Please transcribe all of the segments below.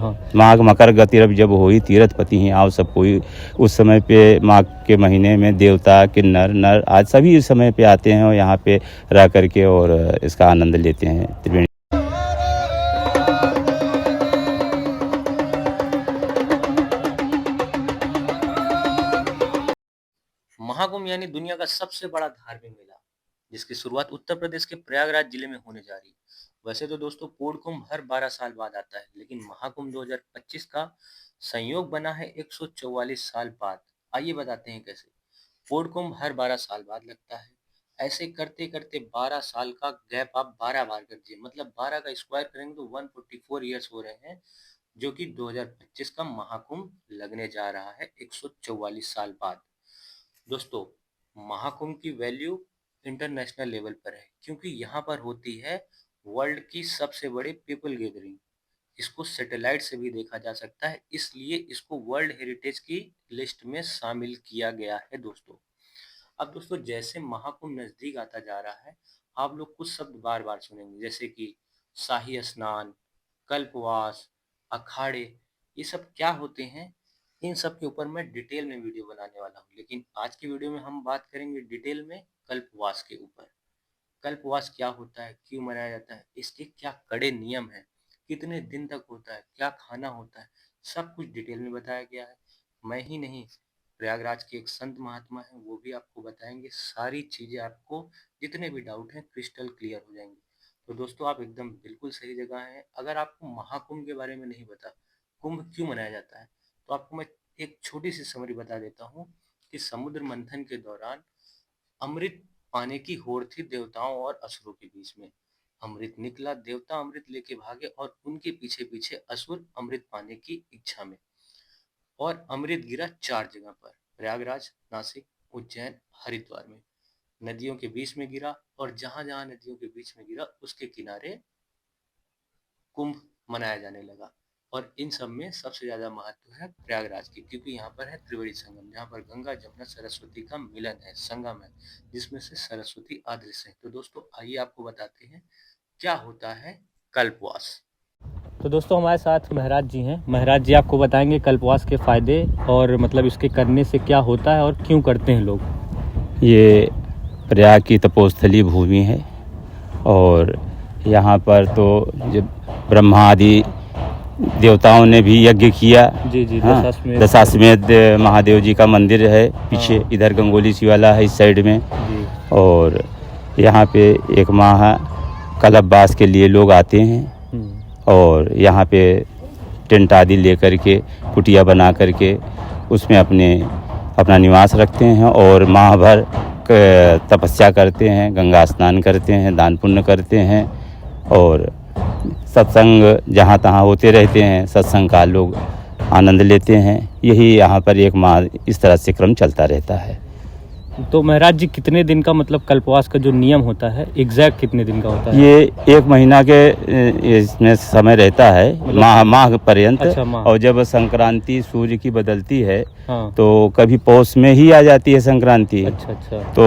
माघ मकर गतिरव जब होई तीरथ पति ही आओ सब कोई। उस समय पे माघ के महीने में देवता किन्नर नर आज सभी इस समय पे आते हैं और यहाँ पे रह करके और इसका आनंद लेते हैं। त्रिवेणी महाकुंभ यानी दुनिया का सबसे बड़ा धार्मिक मेला, जिसकी शुरुआत उत्तर प्रदेश के प्रयागराज जिले में होने जा रही है। वैसे तो दोस्तों पोड़ कुंभ हर 12 साल बाद आता है, लेकिन महाकुंभ 2025 का संयोग बना है 144 साल बाद। आइए बताते हैं कैसे। पोड़ कुंभ हर 12 साल बाद लगता है। ऐसे करते करते 12 साल का गैप आप 12 बार कर दीजिए, मतलब 12 का स्क्वायर करेंगे तो 144 ईयर्स हो रहे हैं, जो कि 2025 का महाकुंभ लगने जा रहा है 144 साल बाद। दोस्तों महाकुंभ की वैल्यू इंटरनेशनल लेवल पर है, क्योंकि यहाँ पर होती है वर्ल्ड की सबसे बड़ी पीपल गैदरिंग। इसको सैटेलाइट से भी देखा जा सकता है, इसलिए इसको वर्ल्ड हेरिटेज की लिस्ट में शामिल किया गया है दोस्तों। अब दोस्तों जैसे महाकुंभ नजदीक आता जा रहा है, आप लोग कुछ शब्द बार बार सुनेंगे, जैसे कि शाही स्नान, कल्पवास, अखाड़े। ये सब क्या होते हैं, इन सब के ऊपर मैं डिटेल में वीडियो बनाने वाला हूँ, लेकिन आज की वीडियो में हम बात करेंगे डिटेल में कल्पवास के ऊपर। कल्पवास क्या होता है, क्यों मनाया जाता है, इसके क्या कड़े नियम हैं, कितने दिन तक होता है, क्या खाना होता है, सब कुछ डिटेल में बताया गया है। मैं ही नहीं, प्रयागराज के एक संत महात्मा हैं, वो भी आपको बताएंगे। सारी चीजें आपको जितने भी डाउट हैं क्रिस्टल क्लियर हो जाएंगे। तो दोस्तों आप एकदम बिल्कुल सही जगह हैं। अगर आपको महाकुंभ के बारे में नहीं पता, कुंभ क्यों मनाया जाता है, तो आपको मैं एक छोटी सी समरी बता देता हूँ कि समुद्र मंथन के दौरान अमृत पाने की होड़ थी देवताओं और असुरों के बीच में। अमृत निकला, देवता अमृत लेके भागे और उनके पीछे पीछे असुर अमृत पाने की इच्छा में। और अमृत गिरा 4 जगह पर, प्रयागराज, नासिक, उज्जैन, हरिद्वार में। नदियों के बीच में गिरा, और जहां जहां नदियों के बीच में गिरा उसके किनारे कुंभ मनाया जाने लगा। और इन सब में सबसे ज्यादा महत्व है प्रयागराज की, क्योंकि यहाँ पर है त्रिवेणी संगम, जहाँ पर गंगा जमुना सरस्वती का मिलन है, संगम है, जिसमें से सरस्वती अदृश्य है। तो दोस्तों आइए आपको बताते हैं क्या होता है कल्पवास। तो दोस्तों हमारे साथ महाराज जी हैं। महाराज जी आपको बताएंगे कल्पवास के फायदे और मतलब इसके करने से क्या होता है और क्यों करते हैं लोग। ये प्रयाग की तपोस्थली भूमि है और यहाँ पर तो जब ब्रह्मा आदि देवताओं ने भी यज्ञ किया। जी जी, हाँ, दशाश्वमेध महादेव जी का मंदिर है पीछे। हाँ। इधर गंगोली शिवाला है इस साइड में जी। और यहाँ पे एक माह कल्पवास के लिए लोग आते हैं और यहाँ पे टेंट आदि लेकर के कुटिया बना करके उसमें अपना निवास रखते हैं और माह भर तपस्या करते हैं, गंगा स्नान करते हैं, दान पुण्य करते हैं और सत्संग जहाँ तहाँ होते रहते हैं। सत्संग का लोग आनंद लेते हैं। यही यहाँ पर एक माह इस तरह से क्रम चलता रहता है। तो महाराज जी कितने दिन का मतलब कल्पवास का जो नियम होता है एग्जैक्ट कितने दिन का होता है? ये 1 महीना के इसमें समय रहता है, मतलब माह पर्यंत। अच्छा, और जब संक्रांति सूर्य की बदलती है। हाँ। तो कभी पौष में ही आ जाती है संक्रांति। अच्छा अच्छा। तो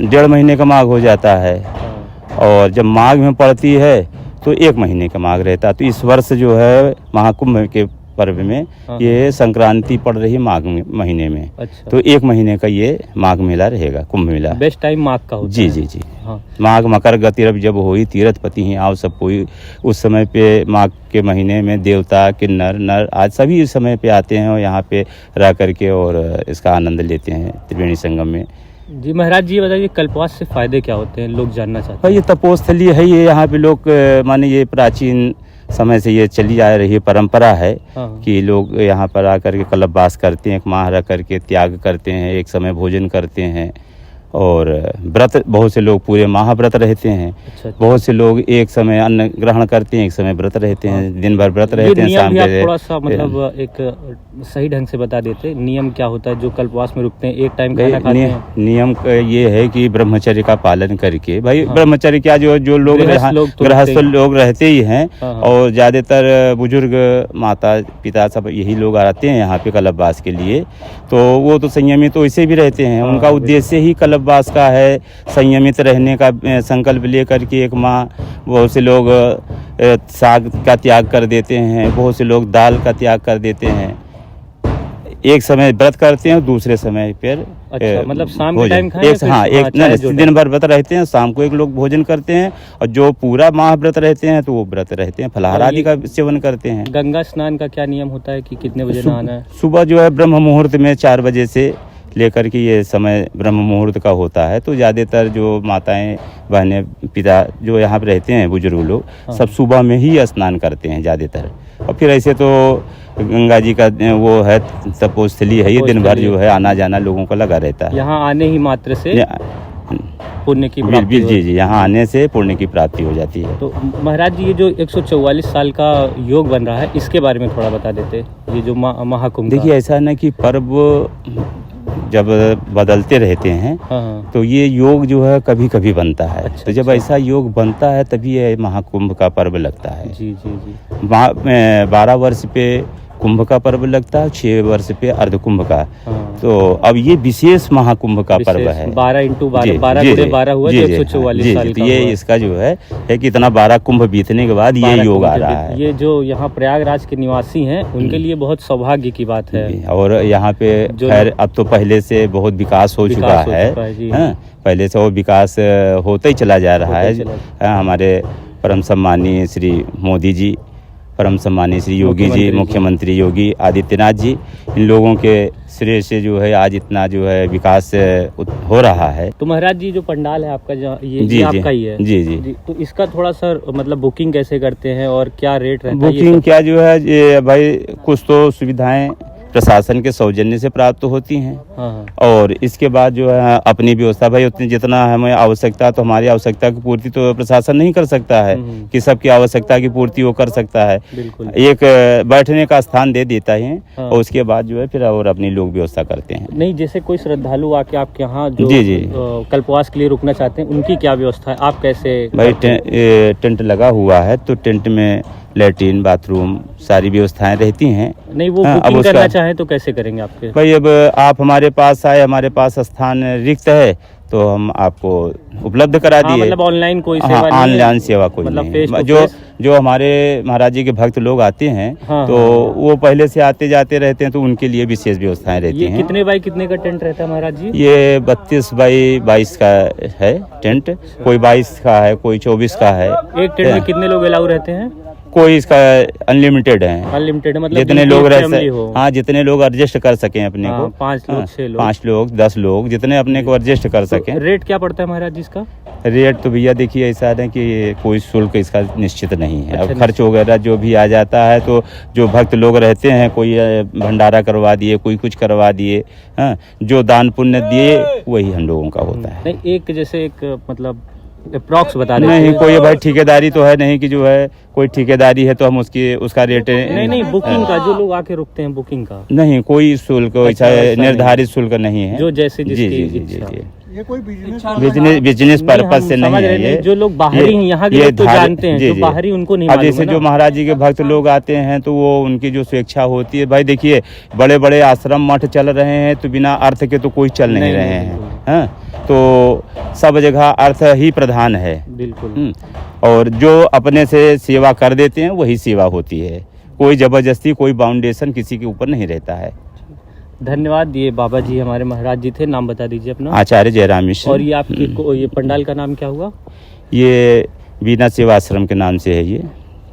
1.5 महीने का माघ हो जाता है। हाँ। और जब माघ में पड़ती है तो 1 महीने का माघ रहता है। तो इस वर्ष जो है महाकुंभ के पर्व में ये संक्रांति पड़ रही माघ महीने में। अच्छा। तो 1 महीने का ये माघ मेला रहेगा, कुंभ मेला। बेस्ट टाइम माघ का होता जी है। जी जी। हाँ। माघ मकर गतिरव जब होई तीरथ पति ही आओ सब कोई। उस समय पे माघ के महीने में देवता किन्नर नर आज सभी इस समय पे आते हैं और यहाँ पे रह करके और इसका आनंद लेते हैं त्रिवेणी संगम में। जी महाराज जी बताइए कल्पवास से फायदे क्या होते हैं, लोग जानना चाहते हैं। ये तपोस्थली है, ये यहाँ पे लोग माने ये प्राचीन समय से ये चली आ रही परंपरा है। हाँ। कि लोग यहाँ पर आकर के कल्पवास करते हैं, एक माह रह करके त्याग करते हैं, एक समय भोजन करते हैं और व्रत बहुत से लोग पूरे माह व्रत रहते हैं। अच्छा। बहुत से लोग एक समय अन्न ग्रहण करते हैं, एक समय व्रत रहते हैं, दिन भर व्रत रहते हैं। शाम के थोड़ा सा मतलब एक सही ढंग से बता देते, नियम क्या होता है जो कल्पवास में रुकते हैं, एक टाइम खाना खाते हैं? नियम ये है कि ब्रह्मचर्य का पालन करके, भाई ब्रह्मचर्य क्या जो लोग गृहस्थ लोग रहते ही हैं और ज्यादातर बुजुर्ग माता पिता सब यही लोग आते हैं यहाँ पे कल्पवास के लिए। तो वो तो संयमी तो वैसे भी रहते हैं, उनका उद्देश्य ही कल्पवास कल्पवास का है, संयमित रहने का संकल्प लेकर के एक माँ बहुत से लोग साग का त्याग कर देते हैं, बहुत से लोग दाल का त्याग कर देते हैं। एक समय व्रत करते हैं, दूसरे समय फिर अच्छा, मतलब शाम के टाइम खाएं? हाँ, एक दिन भर व्रत रहते हैं, शाम को एक लोग भोजन करते हैं, और जो पूरा माह व्रत रहते हैं तो वो व्रत रहते हैं, फलाहार आदि का सेवन करते हैं। गंगा स्नान का क्या नियम होता है कि कितने बजे नहाना है? सुबह जो है ब्रह्म मुहूर्त में 4 बजे से लेकर के ये समय ब्रह्म मुहूर्त का होता है। तो ज़्यादातर जो माताएं, बहनें, पिता जो यहाँ पे रहते हैं, बुजुर्ग लोग, सब सुबह में ही स्नान करते हैं ज़्यादातर। और फिर ऐसे तो गंगा जी का वो है, तपोस्थली है, ये दिन भर जो है आना जाना लोगों का लगा रहता है। यहाँ आने ही मात्र से पुण्य की प्राप्ति जी, यहाँ आने से पुण्य की प्राप्ति हो जाती है। तो महाराज जी, ये जो 144 साल का योग बन रहा है, इसके बारे में थोड़ा बता देते। ये जो महाकुंभ, देखिए ऐसा है ना कि पर्व जब बदलते रहते हैं, हाँ, तो ये योग जो है कभी कभी बनता है। अच्छा, तो जब ऐसा योग बनता है तभी ये महाकुंभ का पर्व लगता है। जी जी जी। 12 वर्ष पे कुंभ का पर्व लगता है, 6 वर्ष पे अर्धकुंभ का। तो अब ये विशेष महाकुंभ का पर्व है। 12 × 12 हुआ, 144 साल का। ये इसका जो है कि इतना 12 कुंभ बीतने के बाद ये योग आ रहा है। ये जो यहाँ प्रयागराज के निवासी हैं, उनके लिए बहुत सौभाग्य की बात है। और यहाँ पे खैर अब तो पहले से बहुत विकास हो चुका है। पहले से वो विकास होता ही चला जा रहा है। हमारे परम सम्मानीय श्री मोदी जी, परम सम्मानीय श्री योगी जी, मुख्यमंत्री योगी आदित्यनाथ जी, इन लोगों के श्रेय से जो है आज इतना जो है विकास हो रहा है। तो महाराज जी, जो पंडाल है आपका, ये आपका ही है? जी। तो इसका थोड़ा सा मतलब बुकिंग कैसे करते हैं और क्या रेट रहता है? बुकिंग क्या जो है ये भाई, कुछ तो सुविधाएं प्रशासन के सौजन्य से प्राप्त होती हैं। हाँ। और इसके बाद जो है अपनी व्यवस्था, भाई उतनी जितना हमें आवश्यकता, तो हमारी आवश्यकता की पूर्ति तो प्रशासन नहीं कर सकता है कि सबकी आवश्यकता की पूर्ति वो कर सकता है। एक बैठने का स्थान दे देता है। हाँ। और उसके बाद जो है फिर और अपनी लोग व्यवस्था करते हैं। नहीं, जैसे कोई श्रद्धालु आके आपके यहाँ जो कल्पवास के लिए रुकना चाहते हैं, उनकी क्या व्यवस्था है? आप कैसे? भाई टेंट लगा हुआ है, तो टेंट में लैट्रिन, बाथरूम, सारी व्यवस्थाएं रहती हैं। नहीं, वो बुकिंग करना चाहें तो कैसे करेंगे आपके? भाई अब आप हमारे पास आए, हमारे पास स्थान रिक्त है, तो हम आपको उपलब्ध करा दिए। मतलब ऑनलाइन कोई सेवा नहीं? ऑनलाइन सेवा कोई नहीं। जो हमारे महाराज जी के भक्त लोग आते हैं, तो वो पहले से आते जाते रहते हैं, तो उनके लिए विशेष व्यवस्थाएं रहती हैं। कितने बाई कितने का टेंट रहता है महाराज जी? ये 32 बाई 22 का है टेंट। कोई 22 का है, कोई 24 का है। एक टेंट में कितने लोग अलाउ रहते हैं? कोई इसका अनलिमिटेड है। अनलिमिटेड मतलब जितने लोग रह जितने लोग एडजस्ट कर सकें अपने को। 5 लोग, 6 लोग, 5 लोग, 10 लोग, जितने अपने को एडजस्ट कर सकें। रेट क्या पड़ता है महाराज जी इसका? रेट तो भैया देखिए ऐसा है कि कोई शुल्क इसका निश्चित नहीं है। अब खर्च वगैरह जो भी आ जाता है, तो जो भक्त लोग रहते हैं, कोई भंडारा करवा दिए, कोई कुछ करवा दिए, जो दान पुण्य दिए वही हम लोगों का होता है। नहीं, एक जैसे एक मतलब अप्रॉक्स बता दें। नहीं, कोई भाई ठेकेदारी तो है नहीं कि जो है कोई ठेकेदारी है तो हम उसका रेट नहीं, बुकिंग का जो लोग आके रुकते हैं, बुकिंग का नहीं, कोई शुल्क निर्धारित शुल्क नहीं है। जो जैसे जी, ये कोई बिजनेस पर्पज से नहीं है। ये जो लोग बाहरी यहाँ के तो जानते हैं, जो बाहरी उनको नहीं मालूम। अब जैसे जो महाराज जी के भक्त लोग आते हैं, तो वो उनकी जो स्वेच्छा होती है। भाई देखिए, बड़े बड़े आश्रम मठ चल रहे हैं, तो बिना अर्थ के तो कोई चल नहीं रहे हैं। तो सब जगह अर्थ ही प्रधान है। बिल्कुल। और जो अपने से सेवा कर देते हैं वही सेवा होती है। कोई जबरदस्ती, कोई बाउंडेशन किसी के ऊपर नहीं रहता है। धन्यवाद। ये बाबा जी हमारे महाराज जी थे। नाम बता दीजिए अपना। आचार्य जयराम मिश्र। और ये आपकी ये पंडाल का नाम क्या हुआ? ये बीना सेवा आश्रम के नाम से है ये।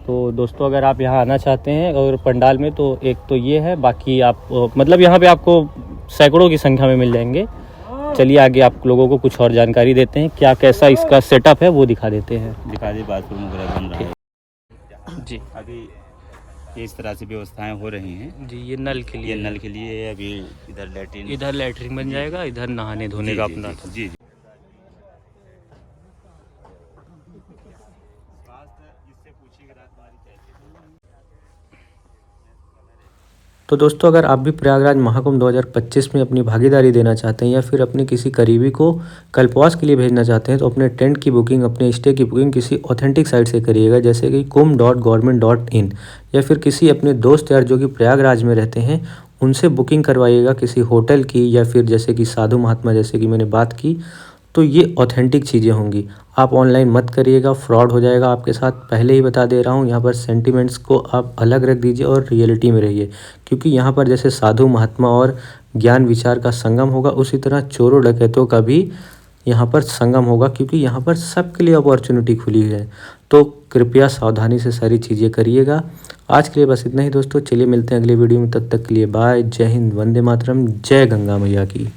तो दोस्तों, अगर आप यहाँ आना चाहते हैं और पंडाल में, तो एक तो ये है, बाकी आप मतलब यहाँ पे आपको सैकड़ों की संख्या में मिल जाएंगे। चलिए आगे आप लोगों को कुछ और जानकारी देते हैं, क्या कैसा इसका सेटअप है वो दिखा देते हैं। दिखा दे, बाथरूम वगैरह बन रहा है जी। अभी इस तरह से व्यवस्थाएं हो रही हैं जी। ये नल के लिए अभी इधर लैट्रिन बन जाएगा, इधर नहाने धोने का अपना। जी। तो दोस्तों, अगर आप भी प्रयागराज महाकुंभ 2025 में अपनी भागीदारी देना चाहते हैं या फिर अपने किसी करीबी को कल्पवास के लिए भेजना चाहते हैं, तो अपने टेंट की बुकिंग, अपने स्टे की बुकिंग किसी ऑथेंटिक साइट से करिएगा, जैसे कि kumbh.government.in, या फिर किसी अपने दोस्त यार जो कि प्रयागराज में रहते हैं उनसे बुकिंग करवाइएगा किसी होटल की, या फिर जैसे कि साधु महात्मा जैसे कि मैंने बात की, तो ये ऑथेंटिक चीज़ें होंगी। आप ऑनलाइन मत करिएगा, फ्रॉड हो जाएगा आपके साथ, पहले ही बता दे रहा हूँ। यहाँ पर सेंटिमेंट्स को आप अलग रख दीजिए और रियलिटी में रहिए, क्योंकि यहाँ पर जैसे साधु महात्मा और ज्ञान विचार का संगम होगा, उसी तरह चोरों डकैतों का भी यहाँ पर संगम होगा, क्योंकि यहाँ पर सबके लिए अपॉर्चुनिटी खुली हुई है। तो कृपया सावधानी से सारी चीज़ें करिएगा। आज के लिए बस इतना ही दोस्तों, चलिए मिलते हैं अगले वीडियो में, तब तक के लिए बाय, जय हिंद, वंदे मातरम, जय गंगा मैया की।